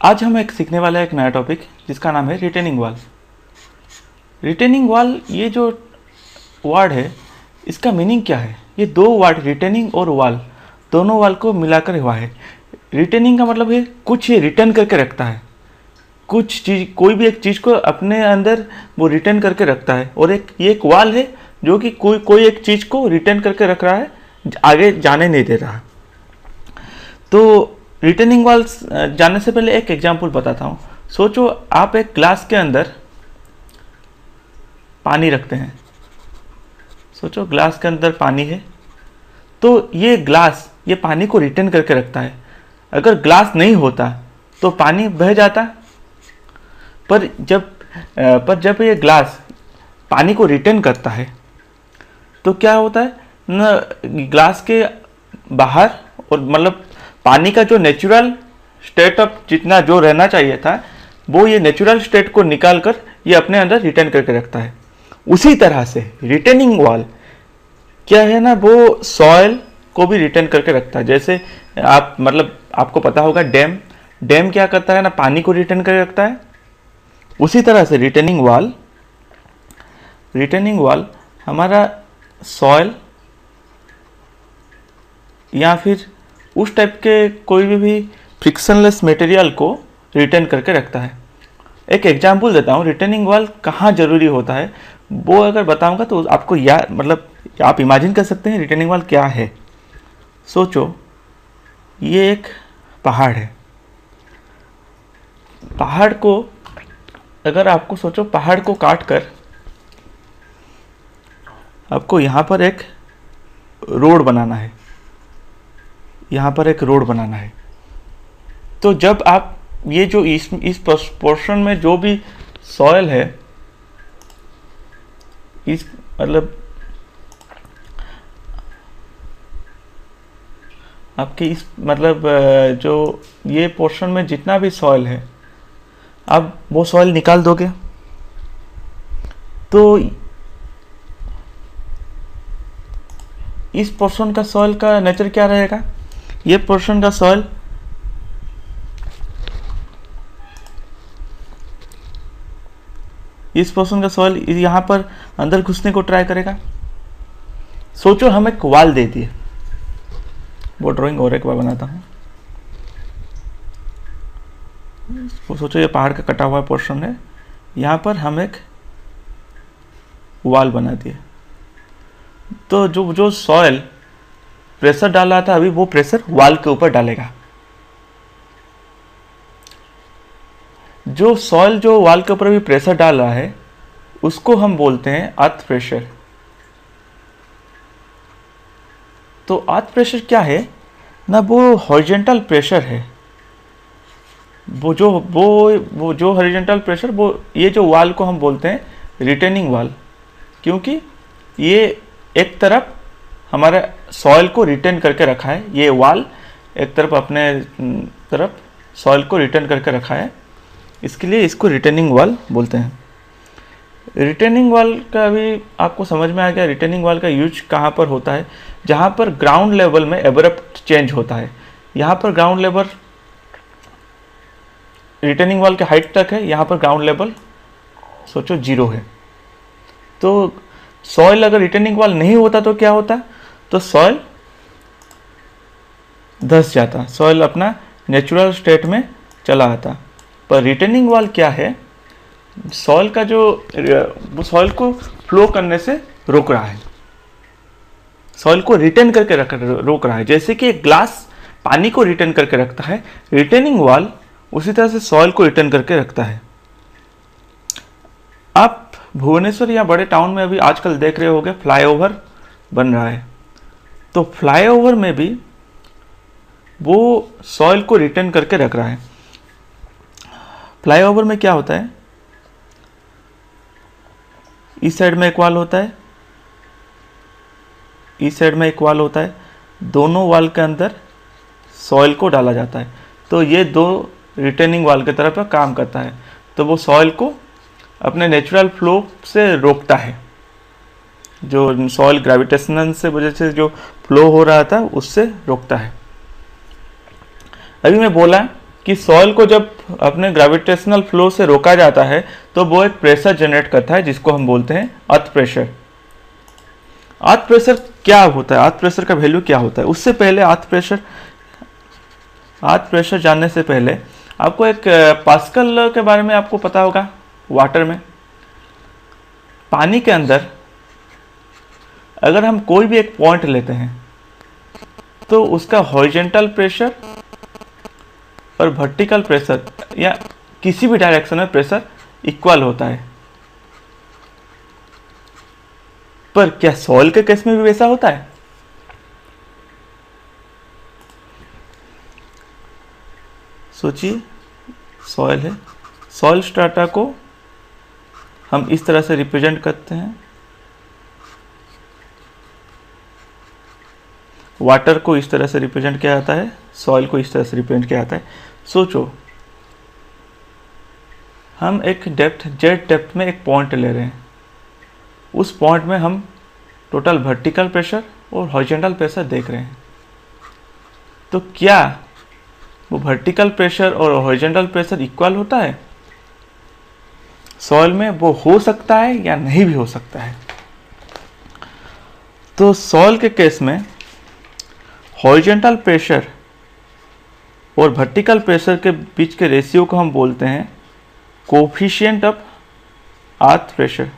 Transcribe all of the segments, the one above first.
आज हम एक सीखने वाले एक नया टॉपिक जिसका नाम है रिटेनिंग वॉल। रिटेनिंग वॉल, ये जो वर्ड है इसका मीनिंग क्या है? ये दो वर्ड रिटेनिंग और वॉल, दोनों वॉल को मिलाकर हुआ है। रिटेनिंग का मतलब है कुछ ये रिटर्न करके रखता है, कुछ चीज़, कोई भी एक चीज़ को अपने अंदर वो रिटर्न करके रखता है। और ये एक वॉल है जो कि कोई एक चीज़ को रिटर्न करके रख रहा है, आगे जाने नहीं दे रहा। तो रिटर्निंग वॉल्स जानने से पहले एक एग्जांपल बताता हूँ। सोचो आप एक ग्लास के अंदर पानी रखते हैं। सोचो ग्लास के अंदर पानी है, तो ये ग्लास ये पानी को रिटर्न करके रखता है। अगर ग्लास नहीं होता तो पानी बह जाता। पर जब ये ग्लास पानी को रिटर्न करता है तो क्या होता है न, ग्लास के बाहर और मतलब पानी का जो नेचुरल स्टेट ऑफ जितना जो रहना चाहिए था वो ये नेचुरल स्टेट को निकाल कर ये अपने अंदर रिटर्न करके रखता है। उसी तरह से रिटर्निंग वॉल क्या है ना, वो सॉइल को भी रिटर्न करके रखता है। जैसे आपको पता होगा डैम क्या करता है ना, पानी को रिटर्न करके रखता है। उसी तरह से रिटर्निंग वॉल हमारा सॉइल या फिर उस टाइप के कोई भी फ्रिक्शनलेस मटेरियल को रिटर्न करके रखता है। एक एग्जांपल देता हूँ, रिटर्निंग वॉल कहाँ ज़रूरी होता है वो अगर बताऊँगा तो आपको आप इमेजिन कर सकते हैं रिटर्निंग वॉल क्या है। सोचो ये एक पहाड़ है। पहाड़ को अगर आपको सोचो पहाड़ को काट कर आपको यहाँ पर एक रोड बनाना है, यहाँ पर एक रोड बनाना है। तो जब आप ये जो इस पोर्शन में जो भी सॉइल है, इस आपके इस जो ये पोर्शन में जितना भी सॉइल है, आप वो सॉइल निकाल दोगे तो इस पोर्शन का सॉइल का नेचर क्या रहेगा? ये पोर्शन का सॉइल यहाँ पर अंदर घुसने को ट्राई करेगा। सोचो हम एक वॉल दे दिए, वो ड्राइंग और एक बार बनाता हूँ। सोचो ये पहाड़ का कटा हुआ पोर्शन है, यहाँ पर हम एक वॉल बना दिए। तो जो सॉइल प्रेशर डाल रहा था अभी वो प्रेशर वॉल के ऊपर डालेगा। जो सॉइल जो वॉल के ऊपर अभी प्रेशर डाल रहा है उसको हम बोलते हैं अर्थ प्रेशर। तो अर्थ प्रेशर क्या है ना, वो हॉरिजॉन्टल प्रेशर है। वो जो हॉरिजॉन्टल प्रेशर, वो ये जो वॉल को हम बोलते हैं रिटेनिंग वॉल, क्योंकि ये एक तरफ हमारे सॉइल को रिटेन करके रखा है। ये वॉल एक तरफ अपने तरफ सॉइल को रिटेन करके रखा है, इसके लिए इसको रिटेनिंग वॉल बोलते हैं। रिटेनिंग वॉल का अभी आपको समझ में आ गया। रिटेनिंग वॉल का यूज कहाँ पर होता है? जहाँ पर ग्राउंड लेवल में एब्रप्ट चेंज होता है। यहाँ पर ग्राउंड लेवल रिटेनिंग वॉल के हाइट तक है, यहाँ पर ग्राउंड लेवल सोचो 0 है। तो सॉइल अगर रिटेनिंग वॉल नहीं होता तो क्या होता? तो सॉइल धंस जाता, सॉइल अपना नेचुरल स्टेट में चला आता। पर रिटेनिंग वॉल क्या है? सॉइल का वो सॉइल को फ्लो करने से रोक रहा है, सॉइल को रिटेन करके रोक रहा है। जैसे कि एक ग्लास पानी को रिटेन करके रखता है, रिटेनिंग वॉल उसी तरह से सॉइल को रिटेन करके रखता है। आप भुवनेश्वर या बड़े टाउन में अभी आजकल देख रहे होंगे फ्लाईओवर बन रहा है। तो फ्लाईओवर में भी वो सॉइल को रिटेन करके रख रहा है। फ्लाईओवर में क्या होता है, इस साइड में एक वॉल होता है, इस साइड में एक वॉल होता है, दोनों वॉल के अंदर सॉइल को डाला जाता है। तो ये दो रिटेनिंग वॉल की तरफ काम करता है। तो वो सॉइल को अपने नेचुरल फ्लो से रोकता है। जो सॉइल ग्रेविटेशनल से वजह से जो फ्लो हो रहा था उससे रोकता है। अभी मैं बोला कि सॉइल को जब अपने ग्रेविटेशनल फ्लो से रोका जाता है तो वो एक प्रेशर जनरेट करता है जिसको हम बोलते हैं अर्थ प्रेशर। अर्थ प्रेशर क्या होता है, अर्थ प्रेशर का वैल्यू क्या होता है? उससे पहले अर्थ प्रेशर जानने से पहले आपको एक पास्कल के बारे में आपको पता होगा। वाटर में, पानी के अंदर अगर हम कोई भी एक पॉइंट लेते हैं तो उसका हॉरिजॉन्टल प्रेशर और वर्टिकल प्रेशर या किसी भी डायरेक्शन में प्रेशर इक्वल होता है। पर क्या सॉइल के केस में भी वैसा होता है? सोचिए, सॉइल है, सॉइल स्ट्राटा को हम इस तरह से रिप्रेजेंट करते हैं, वाटर को इस तरह से रिप्रेजेंट किया जाता है, सॉइल को इस तरह से रिप्रेजेंट किया जाता है। सोचो, हम एक डेप्थ जेड डेप्थ में एक पॉइंट ले रहे हैं, उस पॉइंट में हम टोटल वर्टिकल प्रेशर और हॉरिजॉन्टल प्रेशर देख रहे हैं। तो क्या वो वर्टिकल प्रेशर और हॉरिजॉन्टल प्रेशर इक्वल होता है? सॉइल में वो हो सकता है या नहीं भी हो सकता है। तो सॉइल के केस में हॉरिजॉन्टल प्रेशर और वर्टिकल प्रेशर के बीच के रेशियो को हम बोलते हैं कोफिशिएंट ऑफ अर्थ प्रेशर।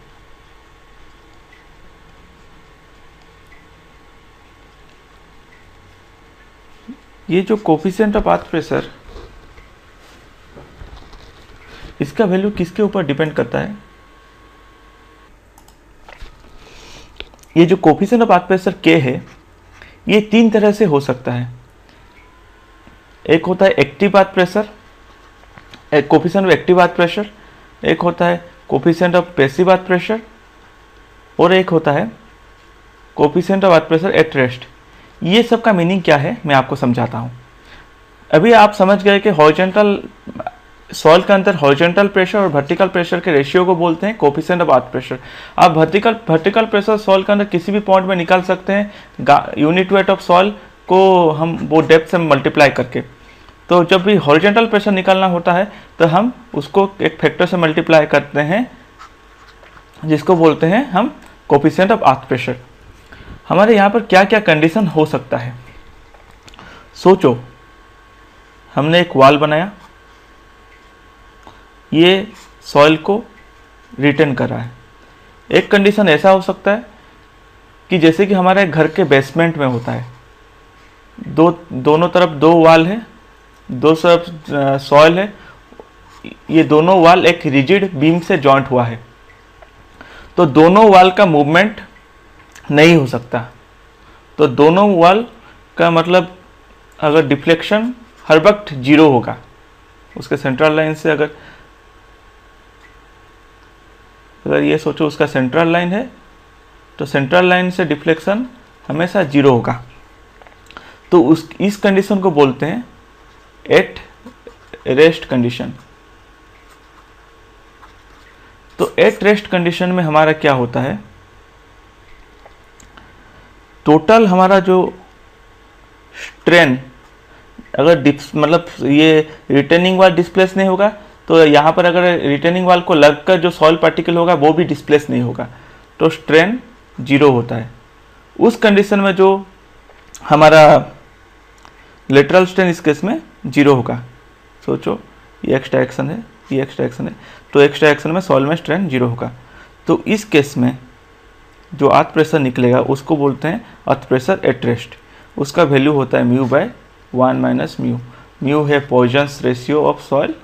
ये जो कोफिशिएंट ऑफ अर्थ प्रेशर, इसका वैल्यू किसके ऊपर डिपेंड करता है? ये जो कोफिशिएंट ऑफ अर्थ प्रेशर के है, ये तीन तरह से हो सकता है। एक होता है एक्टिव अर्थ प्रेशर, एक coefficient of active earth pressure, एक होता है coefficient of passive earth pressure, और एक होता है coefficient of earth pressure at rest. ये सब का मीनिंग क्या है मैं आपको समझाता हूँ। अभी आप समझ गए कि हॉरिजॉन्टल सॉइल के अंदर हॉरिजॉन्टल प्रेशर और वर्टिकल प्रेशर के रेशियो को बोलते हैं कोफिशिएंट ऑफ अर्थ प्रेशर। आप वर्टिकल प्रेशर सॉइल के अंदर किसी भी पॉइंट में निकाल सकते हैं, यूनिट वेट ऑफ सॉइल को हम वो डेप्थ से मल्टीप्लाई करके। तो जब भी हॉरिजॉन्टल प्रेशर निकालना होता है तो हम उसको एक फैक्टर से मल्टीप्लाई करते हैं जिसको बोलते हैं हम कोफिशिएंट ऑफ अर्थ प्रेशर। हमारे यहाँ पर क्या क्या कंडीशन हो सकता है? सोचो, हमने एक वाल बनाया, ये सॉइल को रिटेन कर रहा है। एक कंडीशन ऐसा हो सकता है कि जैसे कि हमारे घर के बेसमेंट में होता है, दोनों तरफ दो वाल है, दो तरफ सॉइल है, ये दोनों वाल एक रिजिड बीम से जॉइंट हुआ है, तो दोनों वाल का मूवमेंट नहीं हो सकता। तो दोनों वाल का मतलब अगर डिफ्लेक्शन हर वक्त जीरो होगा, उसके सेंट्रल लाइन से अगर ये सोचो उसका सेंट्रल लाइन है तो सेंट्रल लाइन से डिफ्लेक्शन हमेशा जीरो होगा। तो इस कंडीशन को बोलते हैं एट रेस्ट कंडीशन। तो एट रेस्ट कंडीशन में हमारा क्या होता है, टोटल हमारा जो स्ट्रेन अगर मतलब ये रिटेनिंग वाल डिस्प्लेस नहीं होगा तो यहाँ पर अगर रिटेनिंग वाल को लगकर जो सॉइल पार्टिकल होगा वो भी डिस्प्लेस नहीं होगा, तो स्ट्रेन जीरो होता है। उस कंडीशन में जो हमारा लेटरल स्ट्रेन इस केस में जीरो होगा। सोचो, ये एक्स डायरेक्शन है, ये एक्स डायरेक्शन है, तो एक्स डायरेक्शन में सॉइल में स्ट्रेन जीरो होगा। तो इस केस में जो अर्थ प्रेशर निकलेगा उसको बोलते हैं अर्थ प्रेशर एट रेस्ट। उसका वैल्यू होता है mu by 1 minus mu. Mu है Poisson's ratio of soil,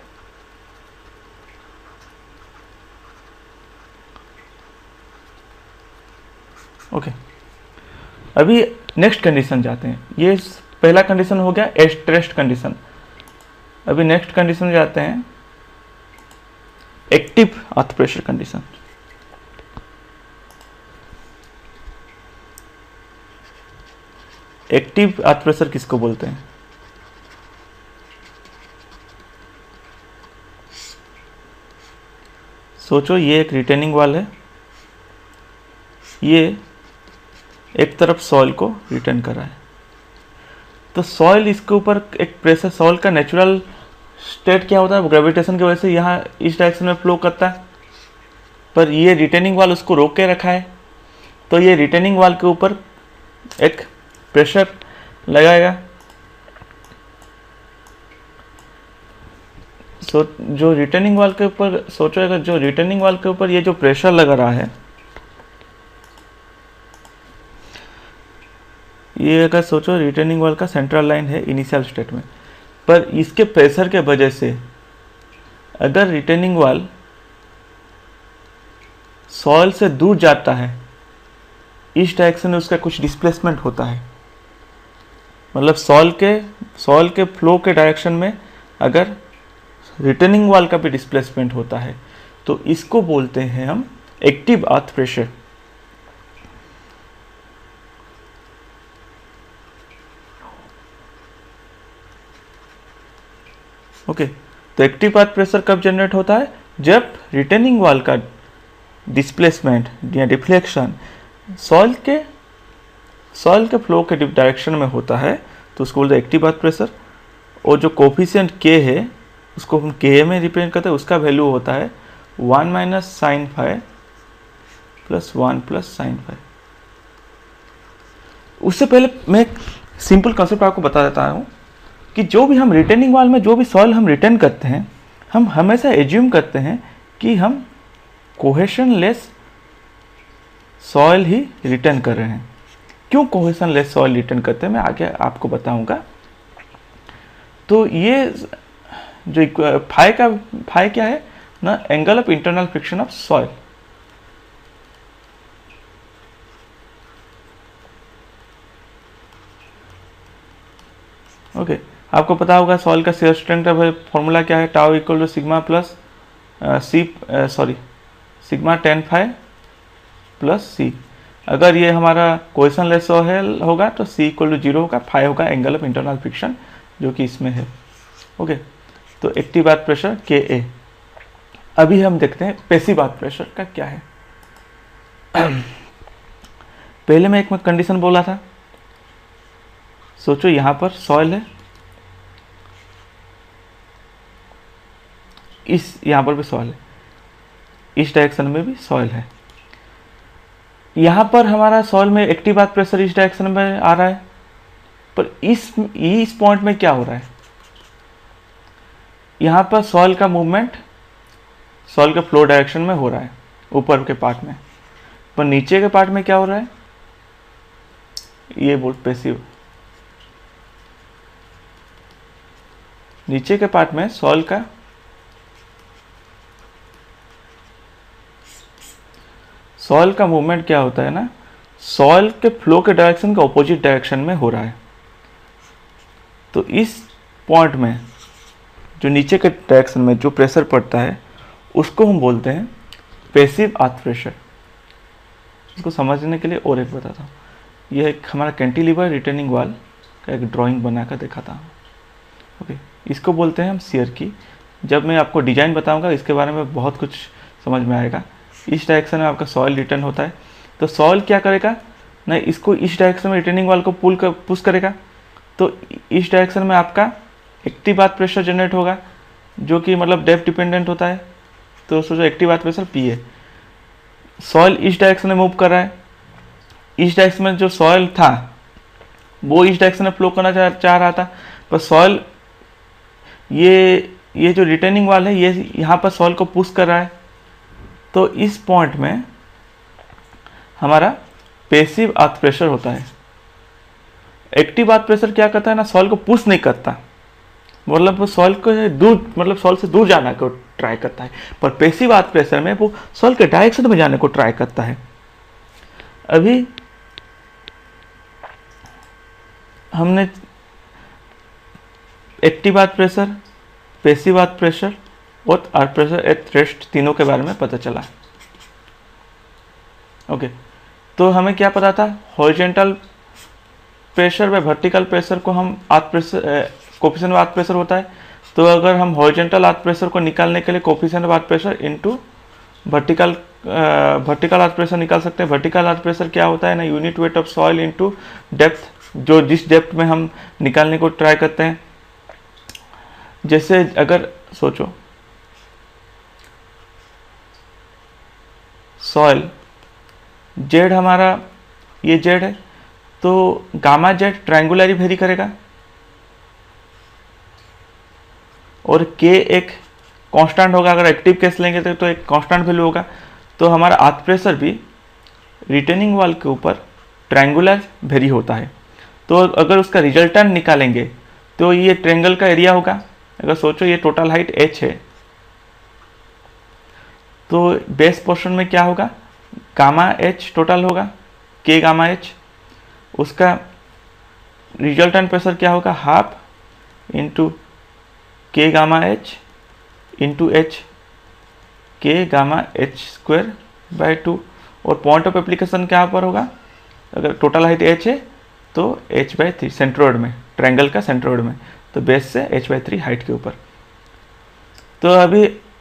okay. अभी नेक्स्ट कंडीशन जाते हैं। ये पहला कंडीशन हो गया एट रेस्ट कंडीशन। अभी नेक्स्ट कंडीशन जाते हैं active earth pressure condition. Active earth pressure किसको बोलते हैं? सोचो, ये एक रिटेनिंग वाल है, ये एक तरफ सॉइल को रिटेन कर रहा है, तो सॉइल इसके ऊपर एक प्रेशर, सॉइल का नेचुरल स्टेट क्या होता है, ग्रेविटेशन की वजह से यहाँ इस डायरेक्शन में फ्लो करता है, पर ये रिटेनिंग वाल उसको रोक के रखा है। तो ये रिटेनिंग वाल के ऊपर एक प्रेशर लगाएगा। जो रिटेनिंग वाल के ऊपर सोचो, अगर जो रिटेनिंग वाल के ऊपर ये जो प्रेशर लगा रहा है, ये अगर सोचो रिटेनिंग वाल का सेंट्रल लाइन है इनिशियल स्टेट में, पर इसके प्रेशर के वजह से अगर रिटेनिंग वाल सॉइल से दूर जाता है, इस डायरेक्शन में उसका कुछ डिस्प्लेसमेंट होता है। मतलब सॉइल के फ्लो के डायरेक्शन में अगर रिटेनिंग वाल का भी डिस्प्लेसमेंट होता है, तो इसको बोलते हैं हम एक्टिव अर्थ प्रेशर। ओके, तो एक्टिव अर्थ प्रेशर कब जनरेट होता है, जब रिटेनिंग वाल का डिस्प्लेसमेंट या डिफ्लेक्शन सॉइल के फ्लो के डायरेक्शन में होता है, तो उसको बोलते हैं एक्टिव अर्थ प्रेशर। और जो कोफिशिएंट के है उसको हम के में रिप्रेजेंट करते हैं, उसका वैल्यू होता है 1 minus sign five plus 1 plus sign five. उससे पहले मैं एक सिंपल कॉन्सेप्ट आपको बता देता हूँ कि जो भी हम रिटेनिंग वाल में जो भी सॉइल हम रिटर्न करते हैं, हम हमेशा एज्यूम करते हैं कि हम कोहेशन लेस सॉइल ही रिटर्न कर रहे हैं। क्यों कोहेशन लेस सॉइल रिटर्न करते हैं मैं आगे आपको बताऊंगा। तो ये जो फाई क्या है ना, angle of internal friction of soil. Okay, आपको पता होगा सॉइल का शियर स्ट्रेंथ का फॉर्मूला क्या है, tau equal to sigma plus sigma tan phi plus C. अगर ये हमारा कोहेशन लेस सॉइल होगा तो सी इक्वल टू 0 होगा, फाइव होगा एंगल ऑफ इंटरनल फ्रिक्शन जो कि इसमें है। ओके, तो एक्टिव अर्थ प्रेशर के ए। अभी हम देखते हैं पैसिव अर्थ प्रेशर का क्या है। पहले मैं एक कंडीशन बोला था, सोचो यहां पर सॉइल है, यहां पर भी सॉइल है, इस डायरेक्शन में भी सॉइल है। यहां पर हमारा सॉइल में एक्टिव अर्थ प्रेशर इस डायरेक्शन में आ रहा है, पर इस पॉइंट में क्या हो रहा है, यहां पर सॉइल का मूवमेंट सॉइल के फ्लो डायरेक्शन में हो रहा है ऊपर के पार्ट में, पर नीचे के पार्ट में क्या हो रहा है, ये बोल पैसिव। नीचे के पार्ट में सॉइल का मूवमेंट क्या होता है ना, सॉइल के फ्लो के डायरेक्शन का ऑपोजिट डायरेक्शन में हो रहा है। तो इस पॉइंट में जो नीचे के डायरेक्शन में जो प्रेशर पड़ता है उसको हम बोलते हैं पैसिव अर्थ प्रेशर। इसको समझने के लिए और एक बताता हूँ, यह एक हमारा कैंटिलीवर रिटेनिंग वाल का एक ड्राइंग बनाकर दिखाता हूँ। ओके, इसको बोलते हैं हम शियर की। जब मैं आपको डिजाइन बताऊंगा इसके बारे में बहुत कुछ समझ में आएगा। इस डायरेक्शन में आपका सॉइल रिटर्न होता है, तो सॉइल क्या करेगा ना, इसको इस डायरेक्शन में रिटेनिंग वाल को पुश करेगा, तो इस डायरेक्शन में आपका एक्टिव अर्थ प्रेशर जनरेट होगा जो कि मतलब डेप्थ डिपेंडेंट होता है। तो सोचो एक्टिव अर्थ प्रेशर पी है, सॉइल इस डायरेक्शन में मूव कर रहा है, इस डायरेक्शन में जो सॉइल था वो इस डायरेक्शन में फ्लो करना चाह रहा था, पर सॉइल ये जो रिटेनिंग वाल है ये यहाँ पर सॉइल को पुश कर रहा है। तो इस पॉइंट में हमारा पैसिव अर्थ प्रेशर होता है। एक्टिव अर्थ प्रेशर क्या करता है ना, सॉइल को पुश नहीं करता, मतलब वो सॉइल को दूर, मतलब सॉइल से दूर जाने को ट्राई करता है, पर पैसिव अर्थ प्रेशर में वो सॉइल के डायरेक्शन में जाने को ट्राई करता है। अभी हमने active earth pressure, passive earth pressure और अर्थ प्रेशर एट रेस्ट तीनों के बारे में पता चला। ओके, तो हमें क्या पता था, हॉरिजॉन्टल प्रेशर व वर्टिकल प्रेशर को हम earth pressure coefficient of earth pressure होता है। तो अगर हम हॉरिजॉन्टल अर्थ प्रेशर को निकालने के लिए coefficient of earth pressure into vertical earth pressure निकाल सकते हैं। वर्टिकल अर्थ प्रेशर क्या होता है ना, unit weight of soil into depth, जो जिस डेप्थ में हम निकालने को ट्राई करते हैं, जैसे अगर सोचो सॉइल जेड, हमारा ये जेड है, तो गामा जेड ट्रायंगुलरली वेरी करेगा और के एक कांस्टेंट होगा। अगर एक्टिव केस लेंगे तो एक कांस्टेंट वैल्यू होगा। तो हमारा अर्थ प्रेशर भी रिटेनिंग वॉल के ऊपर ट्रायंगुलर वेरी होता है। तो अगर उसका रिजल्टेंट निकालेंगे तो ये ट्रायंगल का एरिया होगा। अगर सोचो ये टोटल हाइट h है, तो बेस पोर्शन में क्या होगा, गामा h टोटल होगा, k गामा h। उसका रिजल्टेंट प्रेशर क्या होगा, half into k gamma h into h, k gamma h square by 2। और पॉइंट ऑफ एप्लीकेशन क्या पर होगा, अगर टोटल हाइट h है तो h/3 सेंट्रोइड में, ट्रायंगल का सेंट्रोइड में, तो बेस से h/3 हाइट के ऊपर। तो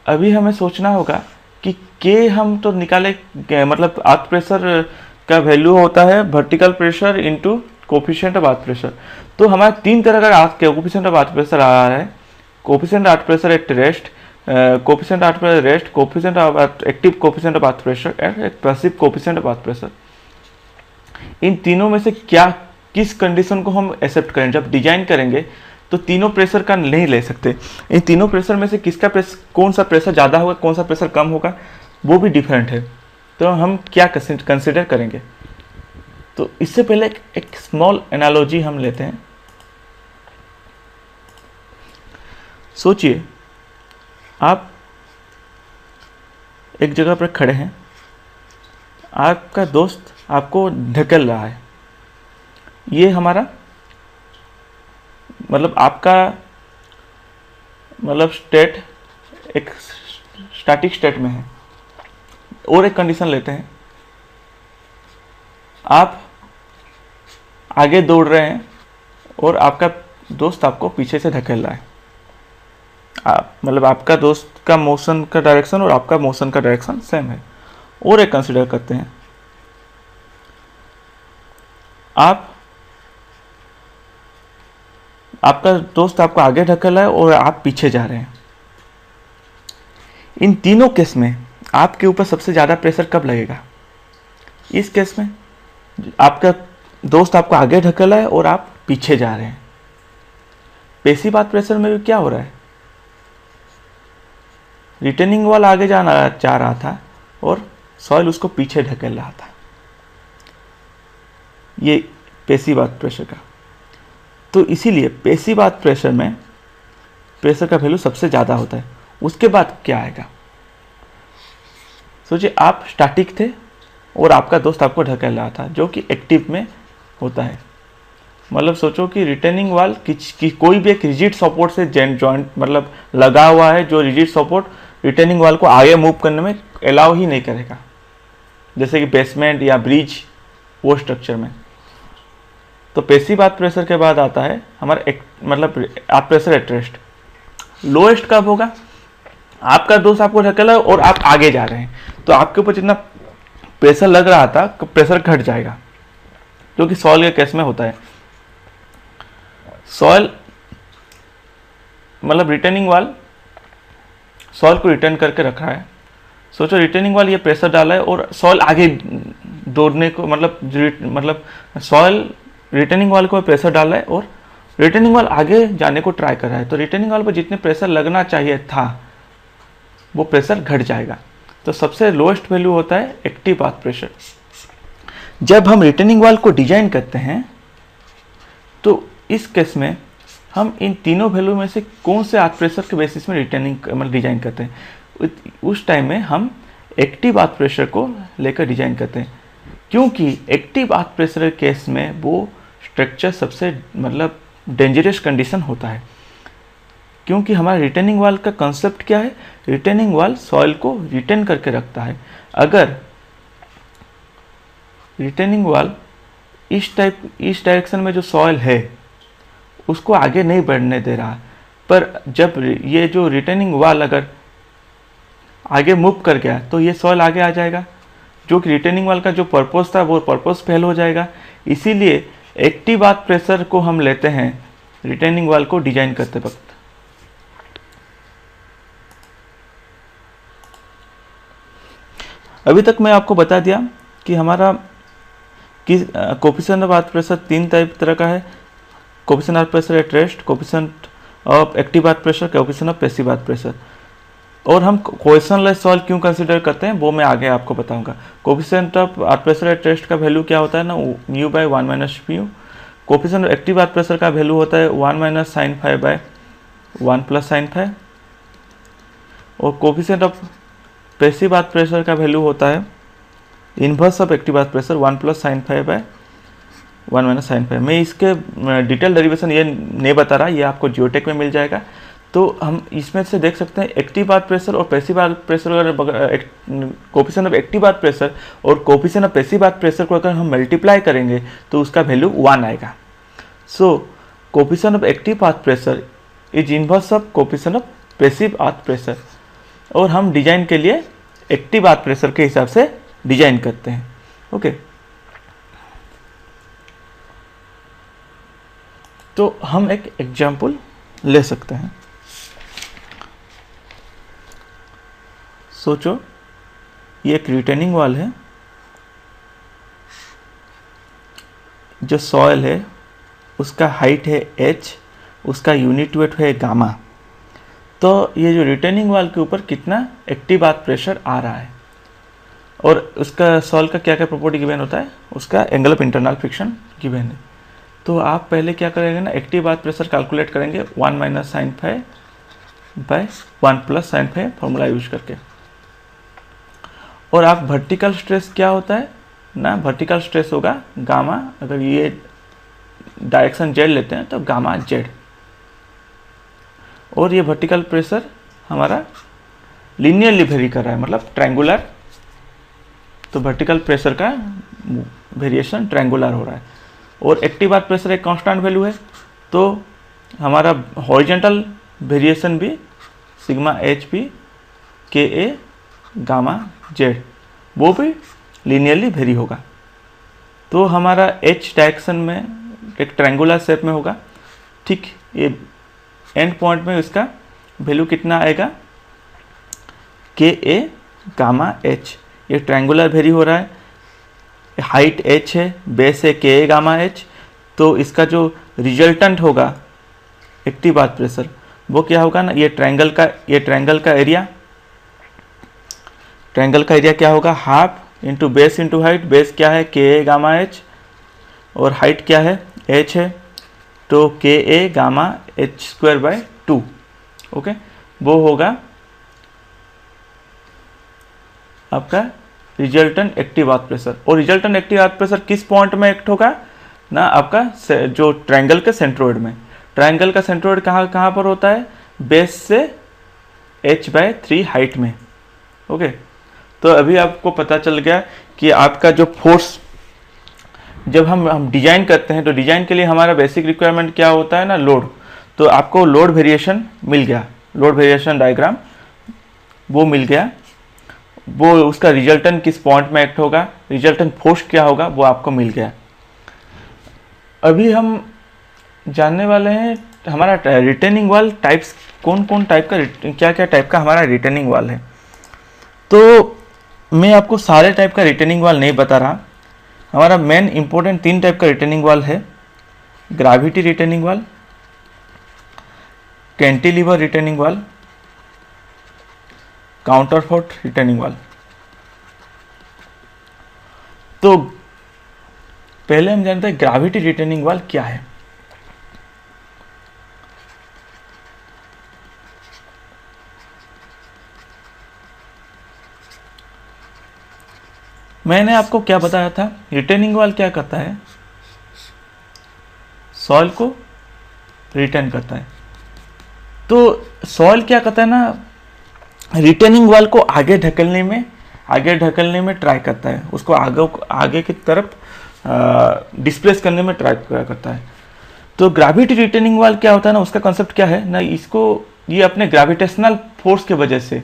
अभी हमें सोचना होगा कि k हम तो निकाले, मतलब अर्थ प्रेशर का वैल्यू होता है vertical pressure into coefficient of earth pressure. तो हमारा 3 तरह का कोफिशिएंट ऑफ अर्थ प्रेशर आ रहा है, coefficient earth pressure at rest, coefficient earth pressure rest, coefficient of active coefficient of earth pressure and passive coefficient of earth pressure. इन तीनों में से किस कंडीशन को हम एक्सेप्ट करें जब डिजाइन करेंगे, तो तीनों प्रेशर का नहीं ले सकते। इन तीनों प्रेशर में से किसका कौन सा प्रेशर ज़्यादा होगा, कौन सा प्रेशर कम होगा, वो भी डिफरेंट है। तो हम क्या कंसिडर करेंगे, तो इससे पहले एक स्मॉल एनालॉजी हम लेते हैं। सोचिए आप एक जगह पर खड़े हैं, आपका दोस्त आपको ढकेल रहा है। ये हमारा मतलब आपका मतलब स्टेट एक स्टैटिक स्टेट में है। और एक कंडीशन लेते हैं, आप आगे दौड़ रहे हैं और आपका दोस्त आपको पीछे से धकेल रहा है। मतलब आपका दोस्त का मोशन का डायरेक्शन और आपका मोशन का डायरेक्शन सेम है। और एक कंसिडर करते हैं, आपका दोस्त आपको आगे ढकेल रहा है और आप पीछे जा रहे हैं। इन तीनों केस में आपके ऊपर सबसे ज़्यादा प्रेशर कब लगेगा? इस केस में आपका दोस्त आपको आगे ढकेल रहा है और आप पीछे जा रहे हैं। पैसिव अर्थ प्रेशर में भी क्या हो रहा है, रिटेनिंग वॉल आगे जाना चाह रहा था और सॉइल उसको पीछे ढकेल रहा था। ये पैसिव अर्थ प्रेशर का। तो इसीलिए पैसिव अर्थ प्रेशर में प्रेशर का वैल्यू सबसे ज़्यादा होता है। उसके बाद क्या आएगा, सोचिए आप स्टैटिक थे और आपका दोस्त आपको ढकेल रहा था, जो कि एक्टिव में होता है। मतलब सोचो कि रिटेनिंग वॉल की कोई भी एक रिजिड सपोर्ट से जॉइंट मतलब लगा हुआ है, जो रिजिड सपोर्ट रिटेनिंग वॉल को आगे मूव करने में अलाउ ही नहीं करेगा, जैसे कि बेसमेंट या ब्रिज वो स्ट्रक्चर में। तो पैसिव अर्थ प्रेशर के बाद आता है हमारा मतलब अर्थ प्रेशर एट रेस्ट। लोएस्ट कब होगा, आपका दोस्त आपको ढकेला है और आप आगे जा रहे हैं, तो आपके ऊपर जितना प्रेशर लग रहा था प्रेशर घट जाएगा, जो कि सॉइल के केस में होता है। सॉइल मतलब रिटेनिंग वॉल सॉइल को रिटर्न करके रखा है। सोचो रिटेनिंग वॉल ये प्रेशर डाला है और सॉइल आगे दौड़ने को मतलब सॉइल रिटेनिंग वॉल को प्रेशर डाला है और रिटेनिंग वॉल आगे जाने को ट्राई कर रहा है। तो रिटेनिंग वॉल पर जितने प्रेशर लगना चाहिए था वो प्रेशर घट जाएगा। तो सबसे लोएस्ट वैल्यू होता है एक्टिव अर्थ प्रेशर। जब हम रिटेनिंग वॉल को डिजाइन करते हैं तो इस केस में हम इन तीनों वैल्यू में से कौन से अर्थ प्रेशर के बेसिस में रिटेनिंग मतलब डिजाइन करते हैं, उस टाइम में हम एक्टिव अर्थ प्रेशर को लेकर डिजाइन करते हैं। क्योंकि एक्टिव अर्थ प्रेशर के केस में वो स्ट्रक्चर सबसे मतलब डेंजरस कंडीशन होता है। क्योंकि हमारा रिटेनिंग वॉल का कंसेप्ट क्या है, रिटेनिंग वॉल सॉइल को रिटेन करके रखता है। अगर रिटेनिंग वॉल इस डायरेक्शन में जो सॉइल है उसको आगे नहीं बढ़ने दे रहा, पर जब ये जो रिटेनिंग वॉल अगर आगे मूव कर गया तो ये सॉइल आगे आ जाएगा, जो कि रिटेनिंग वॉल का जो पर्पस था वो पर्पस फेल हो जाएगा। इसीलिए एक्टिव अर्थ प्रेशर को हम लेते हैं रिटेनिंग वॉल को डिजाइन करते वक्त। अभी तक मैं आपको बता दिया कि हमारा कि कोफिशिएंट ऑफ अर्थ प्रेशर तीन तरह का है। Coefficient earth pressure at rest, coefficient of active earth pressure, coefficient of passive earth pressure. और हम क्वेश्चनलेस सॉल्व क्यों कंसीडर करते हैं वो मैं आगे आपको बताऊंगा। Coefficient of earth pressure at rest का वैल्यू क्या होता है ना, mu by 1 minus mu. Coefficient of active earth pressure का वैल्यू होता है 1 minus sign five by 1 plus sign phi. और coefficient of passive earth pressure का वैल्यू होता है inverse of active earth pressure 1 plus sign five by 1 minus sign phi. मैं इसके detail derivation ये नहीं बता रहा, ये आपको जियोटेक में मिल जाएगा। तो हम इसमें से देख सकते हैं एक्टिव अर्थ प्रेशर और पैसिव अर्थ प्रेशर, अगर coefficient of active earth pressure और coefficient of passive earth pressure को अगर हम मल्टीप्लाई करेंगे तो उसका वैल्यू 1 आएगा। So coefficient of active earth pressure is inverse of coefficient of passive earth pressure. और हम डिजाइन के लिए एक्टिव अर्थ प्रेशर के हिसाब से डिजाइन करते हैं। ओके, तो हम एक एग्जाम्पल ले सकते हैं। सोचो ये एक रिटेनिंग वॉल है, जो सॉइल है उसका हाइट है h, उसका यूनिट वेट है गामा। तो ये जो रिटेनिंग वॉल के ऊपर कितना एक्टिव अर्थ प्रेशर आ रहा है और उसका सॉइल का क्या क्या प्रॉपर्टी गिवन होता है, उसका angle of internal friction given है। तो आप पहले क्या करेंगे ना, एक्टिव अर्थ प्रेशर कैलकुलेट करेंगे 1 minus sign five by 1 plus sign five formula use करके। और आप वर्टिकल स्ट्रेस क्या होता है ना, वर्टिकल स्ट्रेस होगा गामा, अगर ये डायरेक्शन जेड लेते हैं तो गामा जेड। और ये वर्टिकल प्रेशर हमारा लीनियरली वेरी कर रहा है, मतलब ट्रायंगुलर, तो वर्टिकल प्रेशर का वेरिएशन ट्रायंगुलर हो रहा है। और एक्टिव अर्थ प्रेशर एक कांस्टेंट वैल्यू है, तो हमारा हॉरिजॉन्टल वेरिएशन भी सिग्मा एच पी के ए गामा जेड, वो भी लीनियरली वेरी होगा। तो हमारा एच डायरेक्शन में एक ट्रायंगुलर शेप में होगा। ठीक, ये एंड पॉइंट में इसका वैल्यू कितना आएगा, के ए गामा एच। ये ट्रायंगुलर वेरी हो रहा है, हाइट h है, बेस है के ए गामा एच। तो इसका जो रिजल्टेंट होगा एक्टिव अर्थ प्रेशर वो क्या होगा ना, ये ट्रायंगल का एरिया, ट्रायंगल का एरिया क्या होगा, half into base into height. Base क्या है, के ए गामा एच, और हाइट क्या है, h है, तो K a gamma H square by 2। Okay, वो होगा आपका रिजल्टेंट एक्टिव अर्थ प्रेशर। और रिजल्टेंट एक्टिव अर्थ प्रेशर किस पॉइंट में एक्ट होगा ना, आपका जो ट्रायंगल के सेंट्रोइड में। ट्रायंगल का सेंट्रोइड कहाँ पर होता है, बेस से h/3 हाइट में। ओके, तो अभी आपको पता चल गया कि आपका जो फोर्स, जब हम डिजाइन करते हैं तो डिजाइन के लिए हमारा बेसिक रिक्वायरमेंट क्या होता है ना, लोड। तो आपको लोड वेरिएशन मिल गया, लोड वेरिएशन डायग्राम वो मिल गया, वो उसका रिजल्टेंट किस पॉइंट में एक्ट होगा, रिजल्टेंट फोर्स क्या होगा, वो आपको मिल गया। अभी हम जानने वाले हैं हमारा रिटेनिंग वॉल टाइप्स, कौन कौन टाइप का, क्या क्या टाइप का हमारा रिटेनिंग वॉल है। तो मैं आपको सारे टाइप का रिटेनिंग वॉल नहीं बता रहा। हमारा मेन इंपॉर्टेंट 3 टाइप का रिटेनिंग वॉल है, gravity retaining wall, cantilever retaining wall, counterfort retaining wall. तो पहले हम जानते हैं ग्रेविटी रिटेनिंग वॉल क्या है। मैंने आपको क्या बताया था, रिटेनिंग वॉल क्या करता है, सॉइल को रिटेन करता है। तो सॉइल क्या करता है ना, रिटेनिंग वॉल को आगे ढकेलने में ट्राई करता है, उसको आगे की तरफ डिस्प्लेस करने में ट्राई करता है। तो ग्रेविटी रिटेनिंग वॉल क्या होता है ना, उसका कॉन्सेप्ट क्या है ना, ये अपने ग्रेविटेशनल फोर्स के वजह से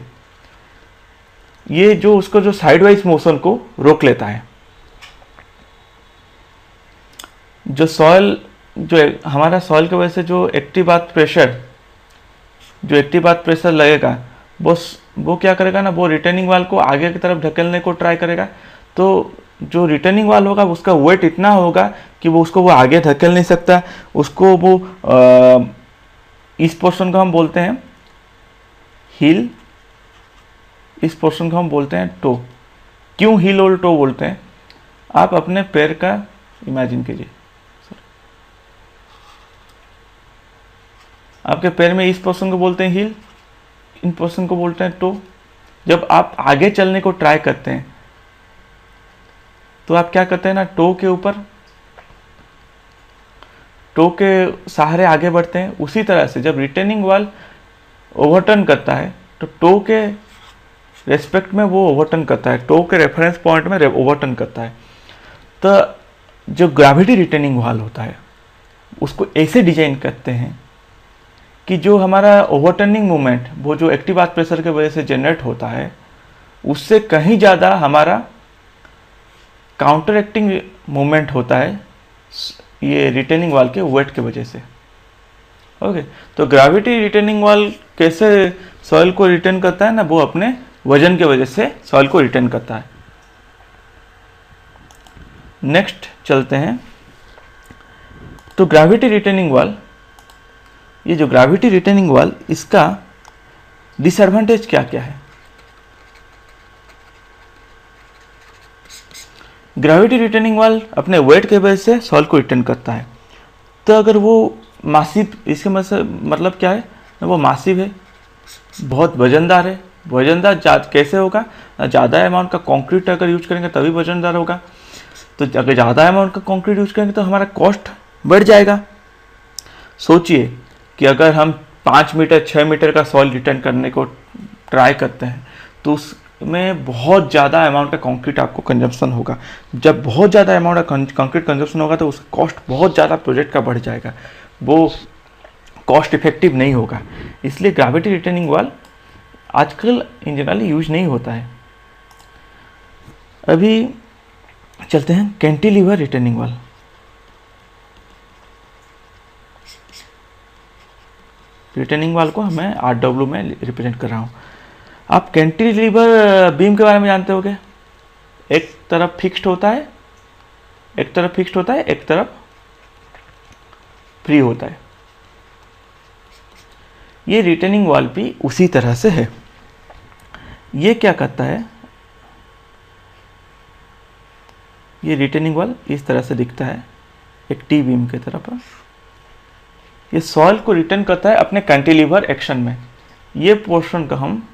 ये जो उसको जो साइडवाइज मोशन को रोक लेता है। जो हमारा सॉइल की वजह से जो एक्टिव अर्थ प्रेशर लगेगा वो वो क्या करेगा ना, वो रिटर्निंग वाल को आगे की तरफ ढकेलने को ट्राई करेगा। तो जो रिटर्निंग वाल होगा उसका वेट इतना होगा कि वो आगे धकेल नहीं सकता। उसको वो इस पोर्शन को हम बोलते हैं हील, इस पोर्शन को हम बोलते हैं टो। क्यों हील और टो बोलते हैं, आप अपने पैर का इमेजिन कीजिए। आपके पैर में इस पोर्शन को बोलते हैं हील, इन पोर्शन को बोलते हैं टो। जब आप आगे चलने को ट्राई करते हैं तो आप क्या करते हैं ना, टो के सहारे आगे बढ़ते हैं। उसी तरह से जब रिटर्निंग वाल ओवरटर्न करता है तो टो के रेस्पेक्ट में वो ओवरटर्न करता है, टो के रेफरेंस पॉइंट में ओवरटर्न करता है। तो जो ग्रेविटी रिटर्निंग वाल होता है उसको ऐसे डिजाइन करते हैं कि जो हमारा ओवरटर्निंग मूवमेंट, वो जो एक्टिव आर्क प्रेशर के वजह से जनरेट होता है, उससे कहीं ज़्यादा हमारा काउंटर एक्टिंग मूवमेंट होता है ये रिटर्निंग वाल के वेट के वजह से। ओके, तो ग्रेविटी रिटर्निंग वाल कैसे सॉइल को रिटर्न करता है ना, वो अपने वजन के वजह से सॉइल को रिटर्न करता है। नेक्स्ट चलते हैं। तो ग्रेविटी रिटर्निंग वाल, ये जो ग्रेविटी रिटर्निंग वाल, इसका डिसएडवांटेज क्या क्या है। ग्रेविटी रिटर्निंग वाल अपने वेट के वजह से सॉइल को रिटर्न करता है। तो अगर वो मासिव, इसके मतलब क्या है, वो मासिव है, बहुत वजनदार है। वजनदार कैसे होगा, ज़्यादा अमाउंट का कंक्रीट अगर यूज करेंगे तभी वजनदार होगा। तो अगर ज़्यादा अमाउंट का कंक्रीट यूज करेंगे तो हमारा कॉस्ट बढ़ जाएगा। सोचिए कि अगर हम 5 मीटर 6 मीटर का सॉइल रिटर्न करने को ट्राई करते हैं तो उसमें बहुत ज़्यादा अमाउंट का कंक्रीट आपको कंजप्शन होगा। जब बहुत ज़्यादा अमाउंट का कंक्रीट कंजप्शन होगा तो उसका कॉस्ट बहुत ज़्यादा प्रोजेक्ट का बढ़ जाएगा, वो कॉस्ट इफेक्टिव नहीं होगा। इसलिए ग्रेविटी रिटर्निंग वाल आजकल इन जनरली यूज नहीं होता है। अभी चलते हैं कैंटिलीवर रिटर्निंग वाल। रिटर्निंग वाल को मैं RW में रिप्रेजेंट कर रहा हूँ। आप कैंटिलीवर बीम के बारे में जानते होंगे, एक तरफ फिक्स्ड होता है, एक तरफ फ्री होता है। ये रिटर्निंग वाल भी उसी तरह से है। ये क्या करता है, ये रिटर्निंग वाल इस तरह से दिखता है, एक टी बीम की तरफ। ये सॉइल को रिटर्न करता है अपने कैंटिलीवर एक्शन में। ये पोर्शन का हम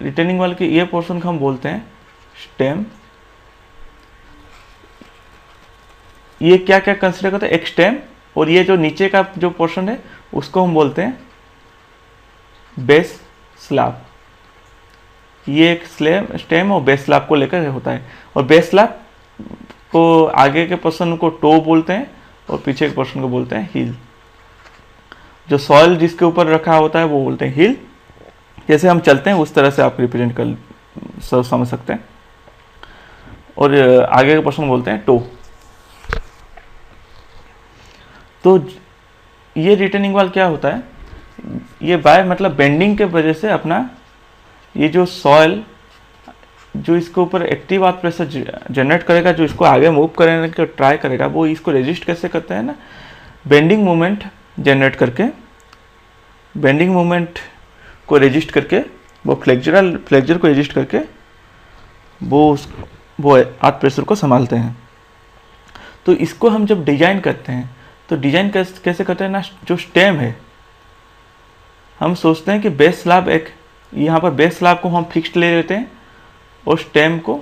रिटर्निंग वाल के ये पोर्शन को हम बोलते हैं स्टेम। ये क्या क्या कंसीडर करता है, एक स्टेम, और ये जो नीचे का जो पोर्शन है उसको हम बोलते हैं बेस स्लैब। ये एक स्टेम और बेस स्लैब को लेकर होता है, और बेस स्लैब को आगे के पोर्शन को टो बोलते हैं और पीछे के पोर्शन को बोलते हैं हील। जो सॉइल जिसके ऊपर रखा होता है वो बोलते हैं हील। जैसे हम चलते हैं उस तरह से आप रिप्रेजेंट कर समझ सकते हैं, और आगे के पोर्शन बोलते हैं टो। तो ये रिटर्निंग वाल क्या होता है, ये बाय मतलब बेंडिंग के वजह से अपना ये जो सॉइल जो इसके ऊपर एक्टिव आर्क प्रेशर जनरेट करेगा, जो इसको आगे मूव करने का ट्राई करेगा, वो इसको रेजिस्ट कैसे करता है ना, बेंडिंग मोमेंट जनरेट करके, बेंडिंग मोमेंट को रेजिस्ट करके, वो फ्लेक्चर को रेजिस्ट करके वो आर्क प्रेशर को संभालते हैं। तो इसको हम जब डिजाइन करते हैं तो डिजाइन कैसे करते हैं ना, जो स्टेम है हम सोचते हैं कि बेस स्लैब, एक यहाँ पर बेस स्लैब को हम फिक्स्ड ले लेते हैं और स्टेम को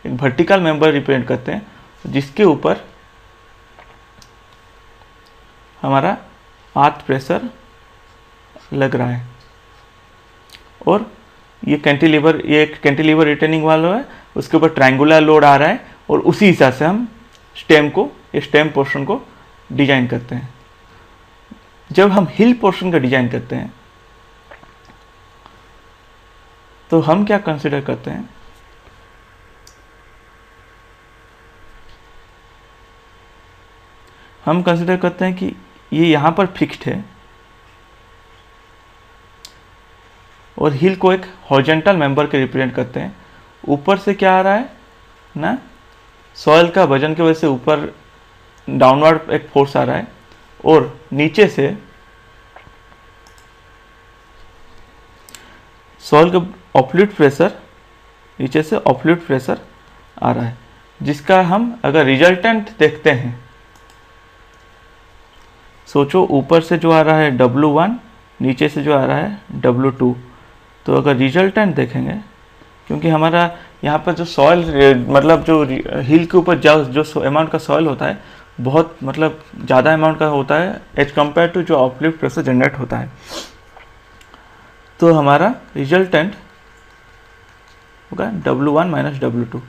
एक वर्टिकल मेंबर रिप्रेजेंट करते हैं जिसके ऊपर हमारा आर्क प्रेशर लग रहा है, और ये एक कैंटिलीवर रिटर्निंग वाला है, उसके ऊपर ट्रायंगुलर लोड आ रहा है, और उसी हिसाब से हम स्टेम पोर्शन को डिजाइन करते हैं। जब हम हिल पोर्शन का डिजाइन करते हैं तो हम क्या कंसीडर करते हैं, हम कंसिडर करते हैं कि ये यहाँ पर फिक्स्ड है और हिल को एक हॉरिजॉन्टल मेंबर के रिप्रेजेंट करते हैं। ऊपर से क्या आ रहा है ना, सॉइल का वजन की वजह से ऊपर डाउनवर्ड एक फोर्स आ रहा है और नीचे से सॉइल का ऑफ्लूइड प्रेशर, नीचे से ऑफ्लूइड प्रेशर आ रहा है, जिसका हम अगर रिजल्टेंट देखते हैं, सोचो ऊपर से जो आ रहा है W1, नीचे से जो आ रहा है W2, तो अगर रिजल्टेंट देखेंगे, क्योंकि हमारा यहाँ पर जो सॉइल मतलब जो हिल के ऊपर जो अमाउंट का सॉइल होता है बहुत मतलब ज़्यादा अमाउंट का होता है एज कम्पेयर टू जो ऑफ्लूइड प्रेशर जनरेट होता है, तो हमारा रिजल्टेंट होगा W1 माइनस W2।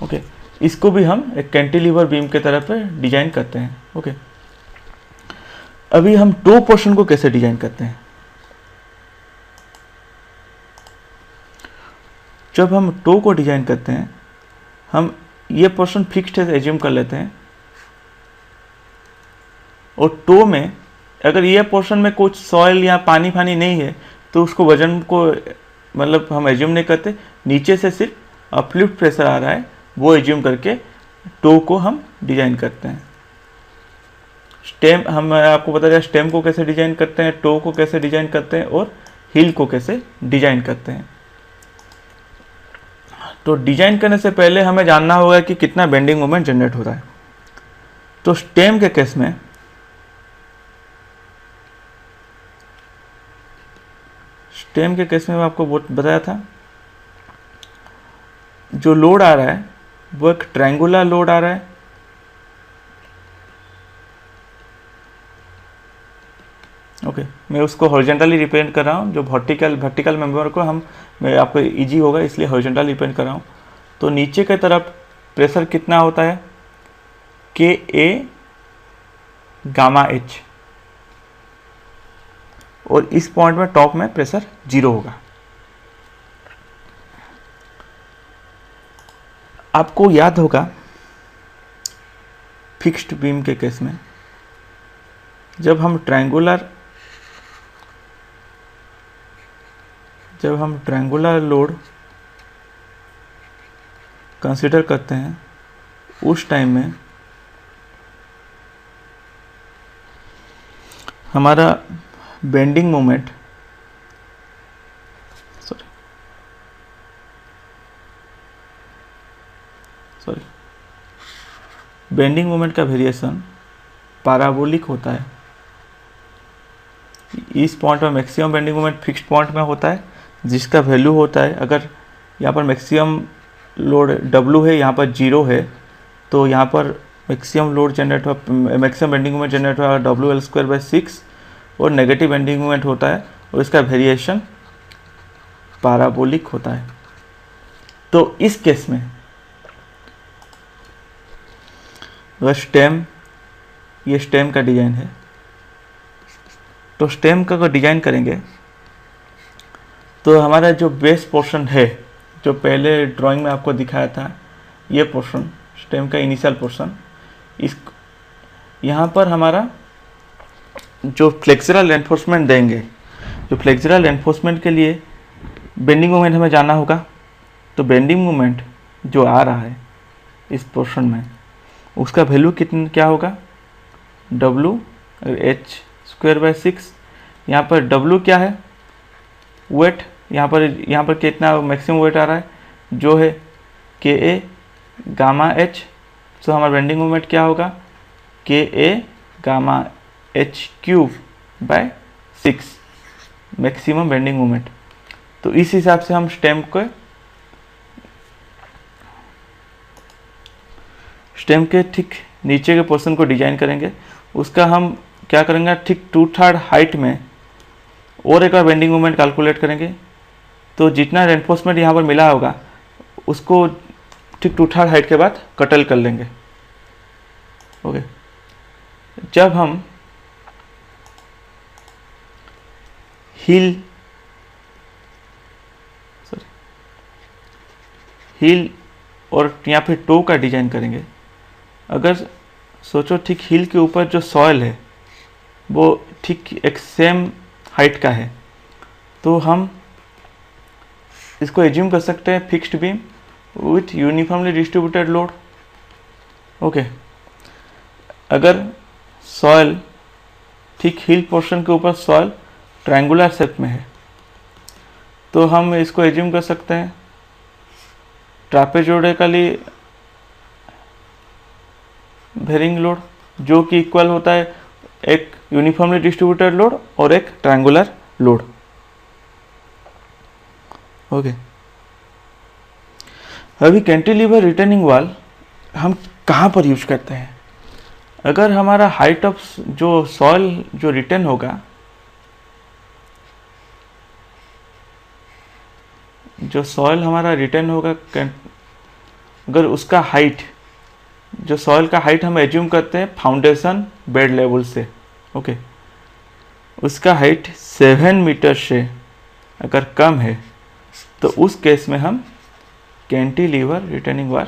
ओके, इसको भी हम एक कैंटिलीवर बीम के तरह पे डिजाइन करते हैं। ओके, अभी हम टो पोर्शन को कैसे डिजाइन करते हैं। जब हम टो को डिजाइन करते हैं, हम ये पोर्शन फिक्स्ड है एज्यूम कर लेते हैं और टो में अगर ये पोर्शन में कुछ सॉइल या पानी फानी नहीं है तो उसको वजन को मतलब हम एज्यूम नहीं करते, नीचे से सिर्फ अपलिफ्ट प्रेशर आ रहा है वो एज्यूम करके टो को हम डिजाइन करते हैं। स्टेम हम आपको बता दिया स्टेम को कैसे डिजाइन करते हैं, टो को कैसे डिजाइन करते हैं और हिल को कैसे डिजाइन करते हैं। तो डिजाइन करने से पहले हमें जानना होगा कि कितना बेंडिंग मोमेंट जनरेट हो रहा है। तो स्टेम के केस में मैं आपको बताया था जो लोड आ रहा है वो एक ट्रायंगुलर लोड आ रहा है, ओके मैं उसको हॉरिजॉन्टली रिप्रेजेंट कर रहा हूँ, जो वर्टिकल मेंबर को मैं आपको इजी होगा इसलिए हॉरिजॉन्टली रिप्रेजेंट कर रहा हूँ। तो नीचे की तरफ प्रेशर कितना होता है, के ए गामा एच, और इस पॉइंट में टॉप में प्रेशर 0 होगा। आपको याद होगा फिक्स्ड बीम के केस में जब हम ट्रायंगुलर लोड कंसीडर करते हैं उस टाइम में हमारा बेंडिंग मोमेंट बेंडिंग मोमेंट का वेरिएशन पैराबोलिक होता है। इस पॉइंट में maximum bending moment fixed point में होता है जिसका वैल्यू होता है, अगर यहाँ पर मैक्सिमम लोड W है, यहाँ पर 0 है, तो यहाँ पर मैक्सिमम लोड जनरेट हुआ, मैक्सिमम बेंडिंग मोमेंट जनरेट हुआ WL²/6 और नेगेटिव बेंडिंग मोमेंट होता है और इसका वेरिएशन पैराबोलिक होता है। तो इस केस में ये स्टेम का डिजाइन है, तो स्टेम का अगर डिजाइन करेंगे तो हमारा जो बेस पोर्शन है जो पहले ड्राइंग में आपको दिखाया था, ये पोर्शन स्टेम का इनिशियल पोर्शन, इस यहाँ पर हमारा जो फ्लेक्सुरल एनफोर्समेंट देंगे, जो फ्लेक्सुरल एनफोर्समेंट के लिए बेंडिंग मोमेंट हमें जानना होगा। तो बेंडिंग मोमेंट जो आ रहा है इस पोर्शन में उसका वैल्यू क्या होगा, WH²/6। यहाँ पर W क्या है, वेट, यहाँ पर कितना मैक्सिमम वेट आ रहा है जो है KA गामा H। तो हमारा बेंडिंग मोमेंट क्या होगा, KA gamma H³/6 maximum bending moment. तो इस हिसाब से हम स्टेम के ठीक नीचे के पोर्शन को डिजाइन करेंगे। उसका हम क्या करेंगे, ठीक 2/3 हाइट में और एक बार बेंडिंग मोमेंट कैलकुलेट करेंगे। तो जितना रेनफोर्समेंट यहाँ पर मिला होगा उसको ठीक 2/3 हाइट के बाद कटल कर लेंगे। ओके, जब हम हिल और या फिर टो का डिजाइन करेंगे, अगर सोचो ठीक हील के ऊपर जो सॉइल है वो ठीक एक सेम हाइट का है, तो हम इसको एज्यूम कर सकते हैं fixed beam width uniformly distributed load. Okay, अगर सॉइल ठीक हील पोर्शन के ऊपर सॉइल ट्रायंगुलर शेप में है, तो हम इसको एज्यूम कर सकते हैं ट्रापेजोइडली वेरिंग लोड, जो कि इक्वल होता है एक यूनिफॉर्मली डिस्ट्रीब्यूटेड लोड और एक ट्रायंगुलर लोड। ओके, अभी कैंटिलीवर रिटर्निंग वॉल हम कहाँ पर यूज करते हैं? अगर हमारा हाइट ऑफ जो सॉइल जो रिटर्न होगा, जो सॉइल हमारा रिटर्न होगा, अगर उसका हाइट, जो सॉइल का हाइट हम एज्यूम करते हैं फाउंडेशन बेड लेवल से, ओके, उसका हाइट 7 मीटर से अगर कम है, तो उस केस में हम कैंटिलीवर रिटर्निंग वॉल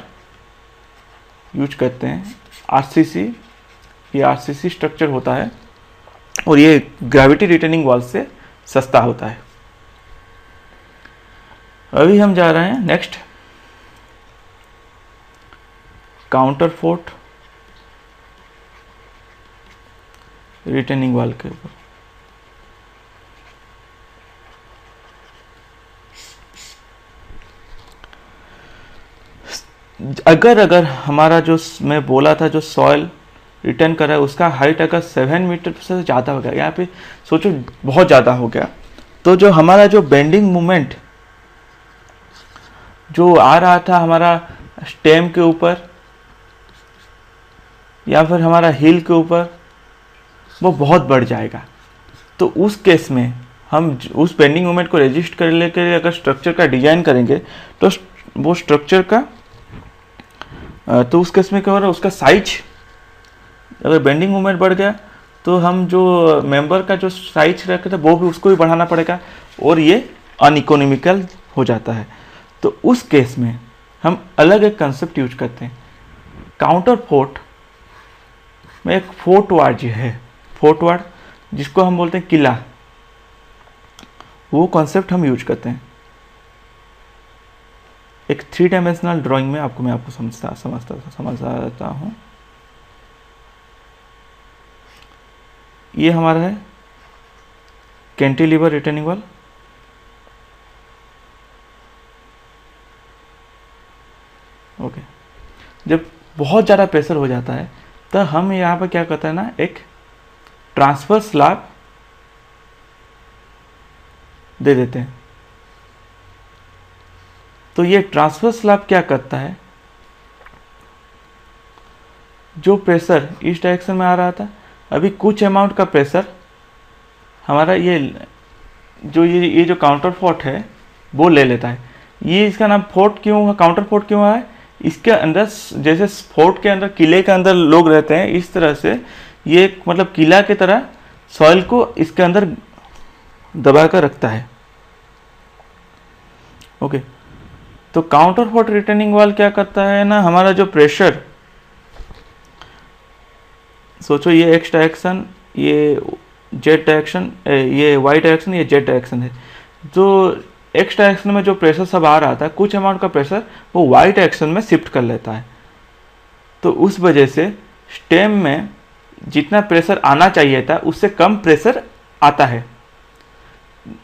यूज करते हैं। आरसीसी, ये आरसीसी स्ट्रक्चर होता है और ये ग्रेविटी रिटर्निंग वॉल से सस्ता होता है। अभी हम जा रहे हैं next counter fort returning wall के ऊपर। अगर हमारा जो मैं बोला था जो सॉइल रिटर्न कर रहा है उसका हाइट अगर 7 मीटर से ज़्यादा हो गया, यहाँ पे सोचो बहुत ज़्यादा हो गया, तो जो हमारा जो बेंडिंग मोमेंट जो आ रहा था हमारा स्टेम के ऊपर या फिर हमारा हील के ऊपर, वो बहुत बढ़ जाएगा। तो उस केस में हम उस बेंडिंग मोमेंट को रेजिस्ट कर लेकर अगर स्ट्रक्चर का डिजाइन करेंगे, तो वो स्ट्रक्चर का तो उस केस में क्या हो रहा है, उसका साइज, अगर बेंडिंग मोमेंट बढ़ गया तो हम जो मेंबर का जो साइज रखे थे वो भी उसको भी बढ़ाना पड़ेगा और ये अनइकोनॉमिकल हो जाता है। तो उस केस में हम अलग एक कंसेप्ट यूज करते हैं। काउंटर फोर्ट में एक फोर्ट वार्ड जो है, फोर्ट वार्ड जिसको हम बोलते हैं किला, वो कॉन्सेप्ट हम यूज करते हैं। एक 3 डायमेंशनल ड्राइंग में मैं आपको समझाता हूँ। ये हमारा है कैंटिलीवर रिटर्निंग वॉल। ओके, जब बहुत ज़्यादा प्रेशर हो जाता है तो हम यहाँ पर क्या करते हैं ना, एक ट्रांसफर स्लैब दे देते हैं। तो ये ट्रांसफर स्लैब क्या करता है, जो प्रेशर इस डायरेक्शन में आ रहा था, अभी कुछ अमाउंट का प्रेशर हमारा ये जो काउंटर फोर्ट है वो ले लेता है। ये इसका नाम फोर्ट क्यों है, काउंटर फोर्ट क्यों है? इसके अंदर जैसे फोर्ट के अंदर, किले के अंदर लोग रहते हैं, इस तरह से ये मतलब किला की तरह सॉइल को इसके अंदर दबा कर रखता है। ओके, तो काउंटर फोर्ट रिटर्निंग वॉल क्या करता है ना, हमारा जो प्रेशर, सोचो ये एक्स डायरेक्शन, ये जेड डायरेक्शन, ये वाई डायरेक्शन, ये जेड डायरेक्शन है। जो एक्स डायरेक्शन में जो प्रेशर सब आ रहा था, कुछ अमाउंट का प्रेशर वो वाई डायरेक्शन में शिफ्ट कर लेता है। तो उस वजह से स्टेम में जितना प्रेशर आना चाहिए था उससे कम प्रेशर आता है।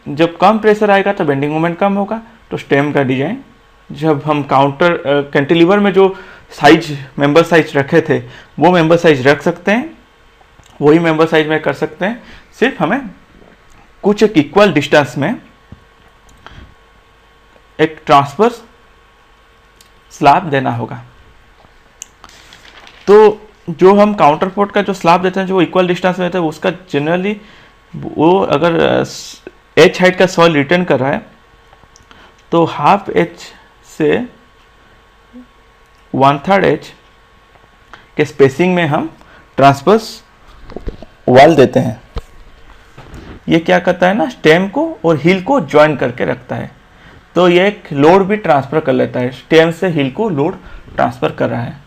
जब कम प्रेशर आएगा तो बेंडिंग मोमेंट कम होगा। तो स्टेम का डिजाइन, जब हम काउंटर कैंटिलीवर में जो साइज, मेंबर साइज रखे थे, वो मेंबर साइज रख सकते हैं, वही मेंबर साइज में कर सकते हैं। सिर्फ हमें कुछ एक इक्वल डिस्टेंस में एक ट्रांसवर्स स्लैब देना होगा। तो जो हम काउंटर फोर्ट का जो स्लैब देते हैं, जो इक्वल डिस्टेंस में रहता है, उसका जनरली वो अगर एच हाइट का सॉइल रिटर्न कर रहा है तो हाफ एच से 1/3 एच के स्पेसिंग में हम ट्रांसवर्स वॉल देते हैं। ये क्या करता है ना, स्टेम को और हील को ज्वाइन करके रखता है। तो ये एक लोड भी ट्रांसफर कर लेता है, स्टेम से हील को लोड ट्रांसफर कर रहा है।